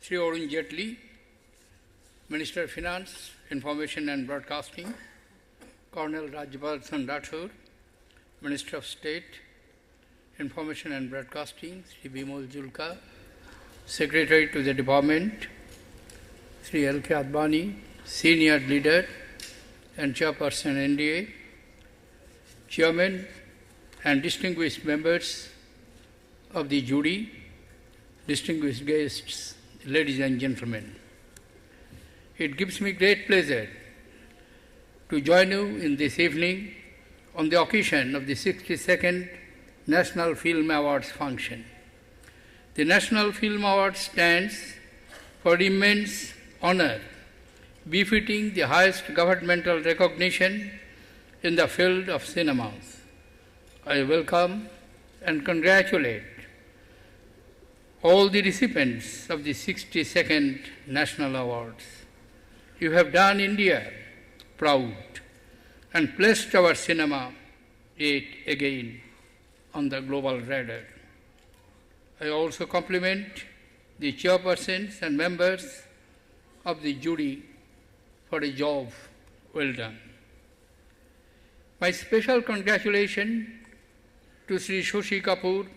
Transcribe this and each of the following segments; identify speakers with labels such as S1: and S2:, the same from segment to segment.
S1: Shri Arun Jaitley, Minister of Finance, Information and Broadcasting, Colonel Rajbardhan Rathore, Minister of State, Information and Broadcasting, Shri Bimol Julka, Secretary to the Department, Shri L.K. Advani, Senior Leader and Chairperson NDA, Chairman and distinguished members of the jury, distinguished guests, ladies and gentlemen. It gives me great pleasure to join you in this evening on the occasion of the 62nd National Film Awards function. The National Film Awards stands for immense honor befitting the highest governmental recognition in the field of cinema. I welcome and congratulate all the recipients of the 62nd National Awards. You have done India proud and placed our cinema yet again on the global radar. I also compliment the chairpersons and members of the jury for a job well done. My special congratulations to Shri Shashi Kapoor,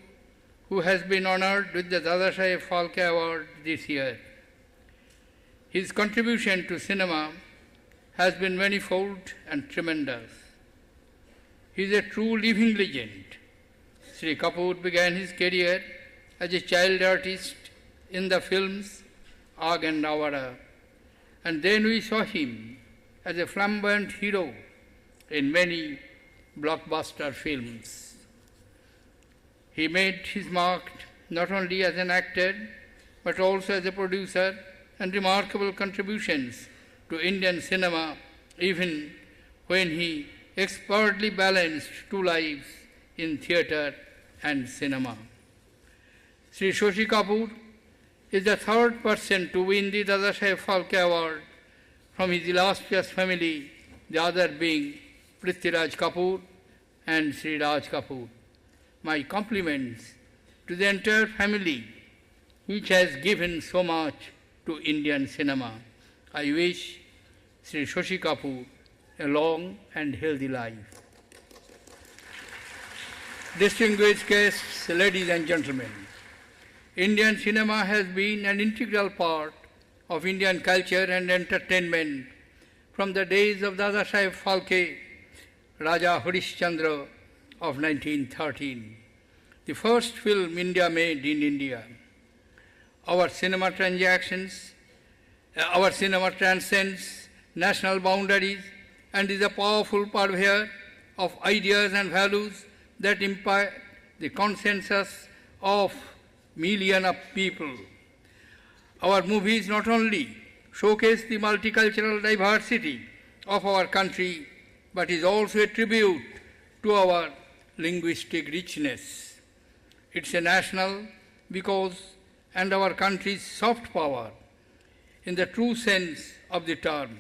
S1: who has been honored with the Dadasaheb Phalke Award this year. His contribution to cinema has been manifold and tremendous. He is a true living legend. Shri Kapoor began his career as a child artist in the films Aag and Awara, and then we saw him as a flamboyant hero in many blockbuster films. He made his mark not only as an actor, but also as a producer, and remarkable contributions to Indian cinema, even when he expertly balanced two lives in theatre and cinema. Shri Shashi Kapoor is the third person to win the Dadasaheb Phalke Award from his illustrious family, the other being Prithviraj Kapoor and Shri Raj Kapoor. My compliments to the entire family, which has given so much to Indian cinema. I wish Shri Shashi Kapoor a long and healthy life. Distinguished guests, ladies and gentlemen, Indian cinema has been an integral part of Indian culture and entertainment from the days of Dadasaheb Phalke, Raja Harishchandra of 1913, the first film India made in India. Our cinema transcends national boundaries and is a powerful purveyor of ideas and values that impact the consensus of millions of people. Our movies not only showcase the multicultural diversity of our country, but is also a tribute to our linguistic richness. It's a national because and our country's soft power in the true sense of the term,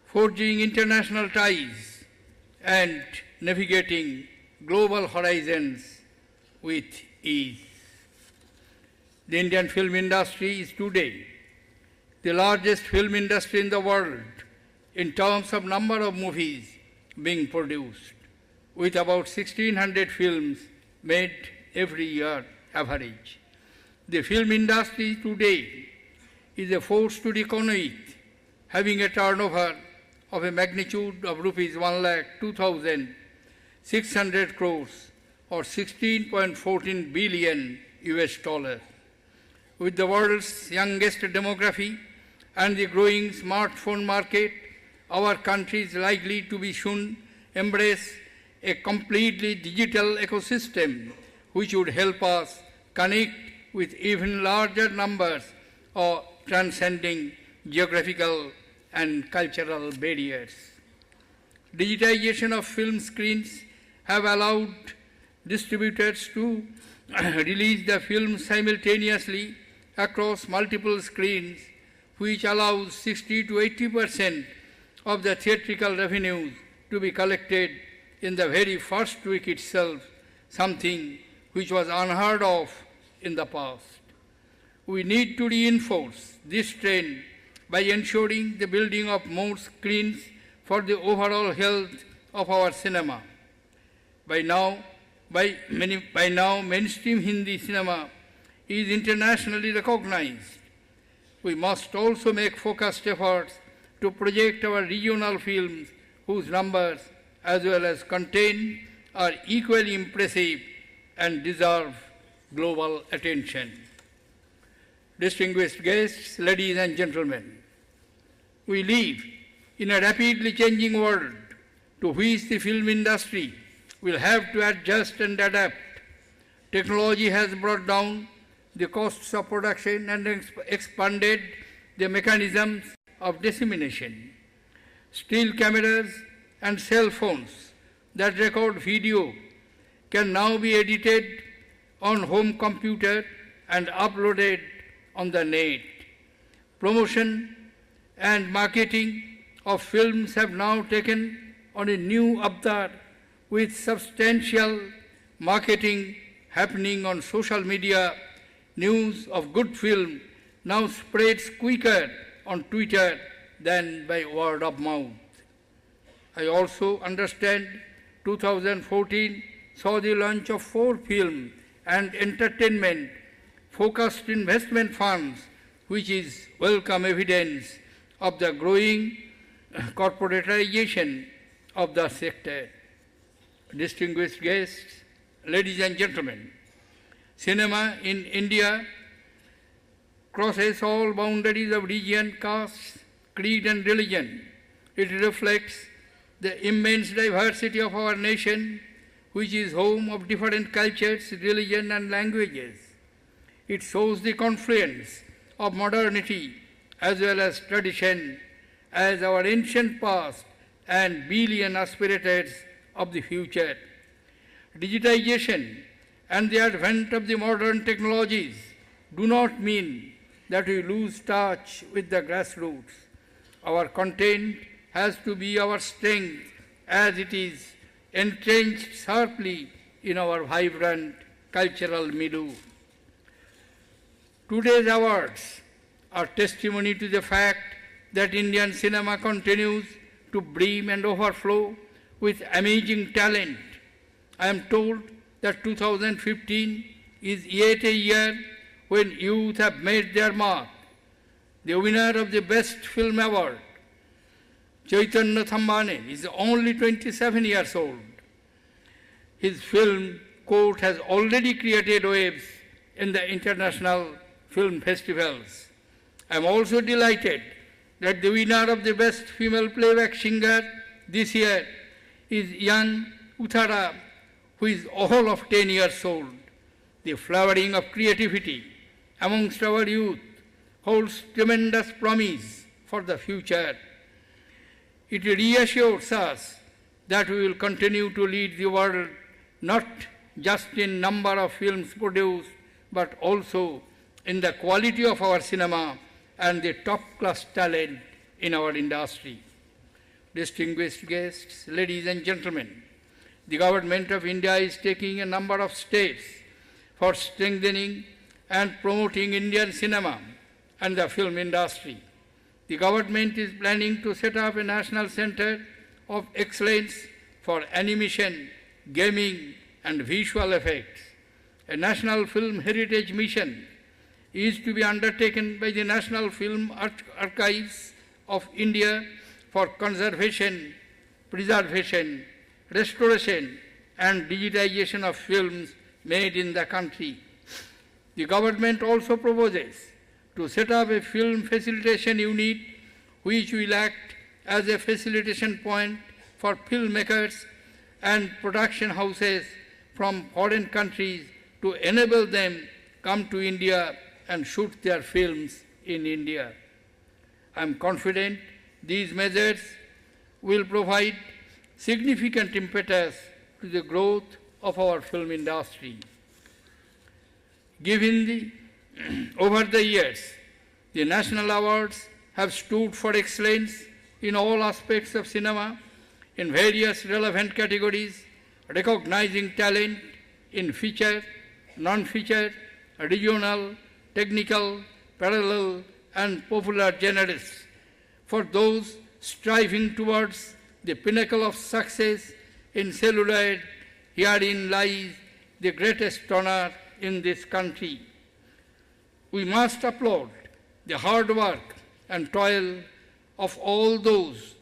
S1: forging international ties and navigating global horizons with ease. The Indian film industry is today the largest film industry in the world in terms of number of movies being produced, with about 1,600 films made every year average. The film industry today is a force to reckon with, having a turnover of a magnitude of rupees 1,02,600 crores or 16.14 billion US dollars. With the world's youngest demography and the growing smartphone market, our country is likely to be soon embrace a completely digital ecosystem which would help us connect with even larger numbers of transcending geographical and cultural barriers. Digitization of film screens have allowed distributors to release the film simultaneously across multiple screens, which allows 60 to 80% of the theatrical revenues to be collected in the very first week itself, something which was unheard of in the past. We need to reinforce this trend by ensuring the building of more screens for the overall health of our cinema. By now, mainstream Hindi cinema is internationally recognized. We must also make focused efforts to project our regional films whose numbers as well as content are equally impressive and deserve global attention. Distinguished guests, ladies and gentlemen, we live in a rapidly changing world to which the film industry will have to adjust and adapt. Technology has brought down the costs of production and expanded the mechanisms of dissemination. Still cameras and cell phones that record video can now be edited on home computer and uploaded on the net. Promotion and marketing of films have now taken on a new avatar with substantial marketing happening on social media. News of good film now spreads quicker on Twitter than by word of mouth. I also understand 2014 saw the launch of 4 film and entertainment focused investment funds, which is welcome evidence of the growing corporatization of the sector. Distinguished guests, ladies and gentlemen, cinema in India crosses all boundaries of region, caste, creed and religion. It reflects the immense diversity of our nation, which is home of different cultures, religion and languages. It shows the confluence of modernity as well as tradition as our ancient past and billion aspirators of the future. Digitization and the advent of the modern technologies do not mean that we lose touch with the grassroots. Our content has to be our strength as it is entrenched sharply in our vibrant cultural milieu. Today's awards are testimony to the fact that Indian cinema continues to brim and overflow with amazing talent. I am told that 2015 is yet a year when youth have made their mark. The winner of the Best Film Award, Chaitanya Thambane, is only 27 years old. His film, quote, has already created waves in the international film festivals. I am also delighted that the winner of the Best Female Playback Singer this year is young Uthara, who is all of 10 years old. The flowering of creativity amongst our youth holds tremendous promise for the future. It reassures us that we will continue to lead the world not just in number of films produced, but also in the quality of our cinema and the top-class talent in our industry. Distinguished guests, ladies and gentlemen, the Government of India is taking a number of steps for strengthening and promoting Indian cinema and the film industry. The government is planning to set up a national center of excellence for animation, gaming, and visual effects. A national film heritage mission is to be undertaken by the National Film Archives of India for conservation, preservation, restoration, and digitization of films made in the country. The government also proposes to set up a film facilitation unit which will act as a facilitation point for filmmakers and production houses from foreign countries to enable them come to India and shoot their films in India. I am confident these measures will provide significant impetus to the growth of our film industry. Over the years, the national awards have stood for excellence in all aspects of cinema in various relevant categories, recognizing talent in feature, non-feature, regional, technical, parallel, and popular genres. For those striving towards the pinnacle of success in celluloid, herein lies the greatest honor in this country. We must applaud the hard work and toil of all those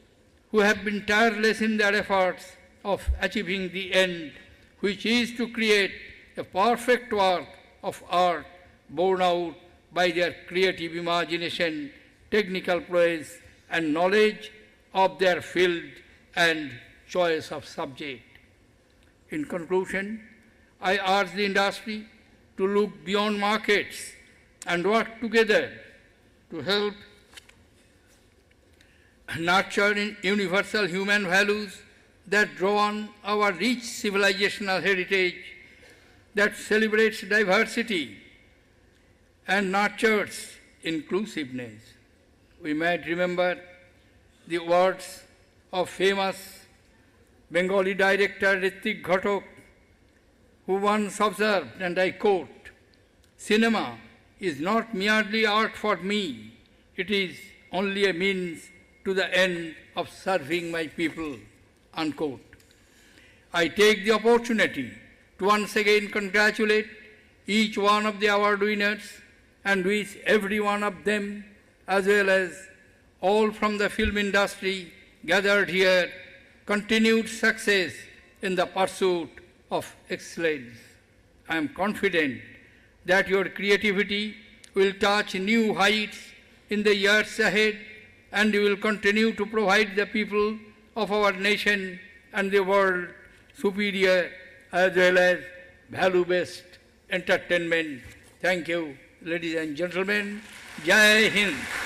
S1: who have been tireless in their efforts of achieving the end, which is to create a perfect work of art borne out by their creative imagination, technical prowess, and knowledge of their field and choice of subject. In conclusion, I urge the industry to look beyond markets and work together to help nurture universal human values that draw on our rich civilizational heritage, that celebrates diversity and nurtures inclusiveness. We might remember the words of famous Bengali director Ritwik Ghatak, who once observed, and I quote, "Cinema is not merely art for me, it is only a means to the end of serving my people," unquote. I take the opportunity to once again congratulate each one of the award winners and wish every one of them, as well as all from the film industry gathered here, continued success in the pursuit of excellence. I am confident that your creativity will touch new heights in the years ahead, and you will continue to provide the people of our nation and the world superior as well as value-based entertainment. Thank you, ladies and gentlemen. Jai Hind.